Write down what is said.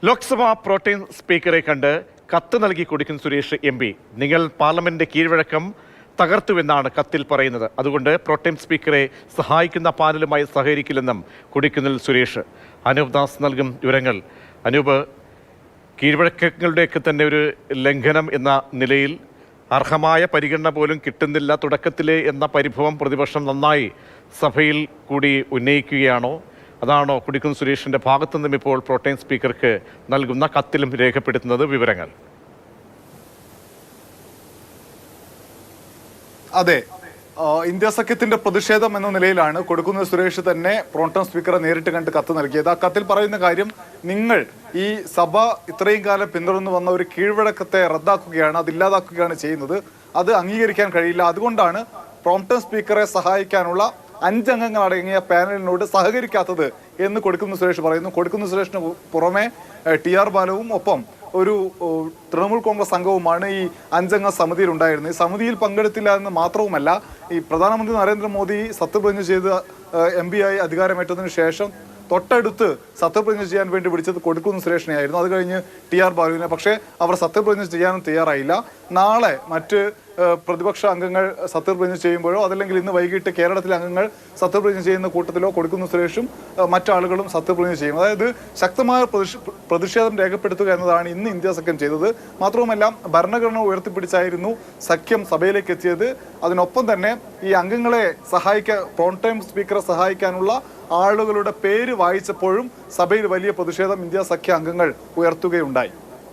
Lok Sabha protein സ്പീക്കറെ കണ്ട് കത്ത് നൽകി കൊടിക്കുന്നിൽ സുരേഷ് MP. നിങ്ങൾ പാർലമെന്റ് കീഴ്വഴക്കം തകർത്തുവെന്നാണ് കത്തിൽ പറയുന്നത്. അതുകൊണ്ട് പ്രോട്ടീൻ സ്പീക്കറെ സഹായിക്കുന്ന പാനലുമായി സഹകരിക്കില്ലെന്നും കൊടിക്കുന്നിൽ സുരേഷ്. അനൂപ് ദാസ് നൽകും വിവരങ്ങൾ. അനൂപ്, കീഴ്വഴക്കങ്ങളുടെയൊക്കെ തന്നെ ഒരു ലംഘനം എന്ന നിലയിൽ അർഹമായ പരിഗണന പോലും കിട്ടുന്നില്ല തുടക്കത്തിലെ എന്ന പരിഭവം പ്രതിപക്ഷം നന്നായി സഭയിൽ കൂടി ഉന്നയിക്കുകയാണോ? അതാണോ കൊടിക്കുന്നിൽ സുരേഷിന്റെ ഭാഗത്തു നിന്നും ഇപ്പോൾ പ്രോട്ടേം സ്പീക്കർക്ക് നൽകുന്ന കത്തിലും രേഖപ്പെടുത്തുന്നത്? വിവരങ്ങൾ. അതെ, ഇന്ത്യ സഖ്യത്തിന്റെ പ്രതിഷേധം എന്ന നിലയിലാണ് കൊടിക്കുന്നിൽ സുരേഷ് തന്നെ പ്രോട്ടം സ്പീക്കറെ നേരിട്ട് കണ്ട് കത്ത് നൽകിയത്. ആ കത്തിൽ പറയുന്ന കാര്യം, നിങ്ങൾ ഈ സഭ ഇത്രയും കാലം പിന്തുടർന്നു വന്ന ഒരു കീഴ്വഴക്കത്തെ റദ്ദാക്കുകയാണ്, അതില്ലാതാക്കുകയാണ് ചെയ്യുന്നത്. അത് അംഗീകരിക്കാൻ കഴിയില്ല. അതുകൊണ്ടാണ് പ്രോംപ്റ്റം സ്പീക്കറെ സഹായിക്കാനുള്ള 5 അംഗങ്ങൾ അടങ്ങിയ പാനലിനോട് സഹകരിക്കാത്തത് എന്ന് കൊടിക്കുന്നിൽ സുരേഷ് പറയുന്നു. കൊടിക്കുന്നിൽ സുരേഷിന് പുറമെ TR ബാലുവും ഒപ്പം ഒരു തൃണമൂൽ കോൺഗ്രസ് അംഗവുമാണ് ഈ 5 അംഗ സമിതിയിൽ ഉണ്ടായിരുന്നത്. ഈ സമിതിയിൽ പങ്കെടുത്തില്ല എന്ന് മാത്രവുമല്ല, ഈ പ്രധാനമന്ത്രി നരേന്ദ്രമോദി സത്യപ്രതിജ്ഞ ചെയ്ത് MP ആയി അധികാരമേറ്റതിനു ശേഷം തൊട്ടടുത്ത് സത്യപ്രതിജ്ഞ ചെയ്യാൻ വേണ്ടി വിളിച്ചത് കൊടിക്കുന്നിൽ സുരേഷിനെ ആയിരുന്നു. അത് കഴിഞ്ഞ് TR ബാലുവിനെ. പക്ഷേ അവർ സത്യപ്രതിജ്ഞ ചെയ്യാനും തയ്യാറായില്ല. നാളെ മറ്റ് പ്രതിപക്ഷ അംഗങ്ങൾ സത്യപ്രതിജ്ഞ ചെയ്യുമ്പോഴോ അതല്ലെങ്കിൽ ഇന്ന് വൈകിട്ട് കേരളത്തിലെ അംഗങ്ങൾ സത്യപ്രതിജ്ഞ ചെയ്യുന്ന കൂട്ടത്തിലോ കൊടിക്കുന്നിൽ സുരേഷും മറ്റാളുകളും സത്യപ്രതിജ്ഞ ചെയ്യും. അതായത് ശക്തമായ പ്രതിഷേധം രേഖപ്പെടുത്തുക എന്നതാണ് ഇന്ന് ഇന്ത്യ സഖ്യം ചെയ്തത്. മാത്രവുമല്ല, ഭരണഘടന ഉയർത്തിപ്പിടിച്ചായിരുന്നു സഖ്യം സഭയിലേക്ക് എത്തിയത്. അതിനൊപ്പം തന്നെ ഈ അംഗങ്ങളെ പ്രോംടൈം സ്പീക്കറെ സഹായിക്കാനുള്ള ആളുകളുടെ പേര് വായിച്ചപ്പോഴും സഭയിൽ വലിയ പ്രതിഷേധം ഇന്ത്യ സഖ്യ അംഗങ്ങൾ ഉയർത്തുകയുണ്ടായി.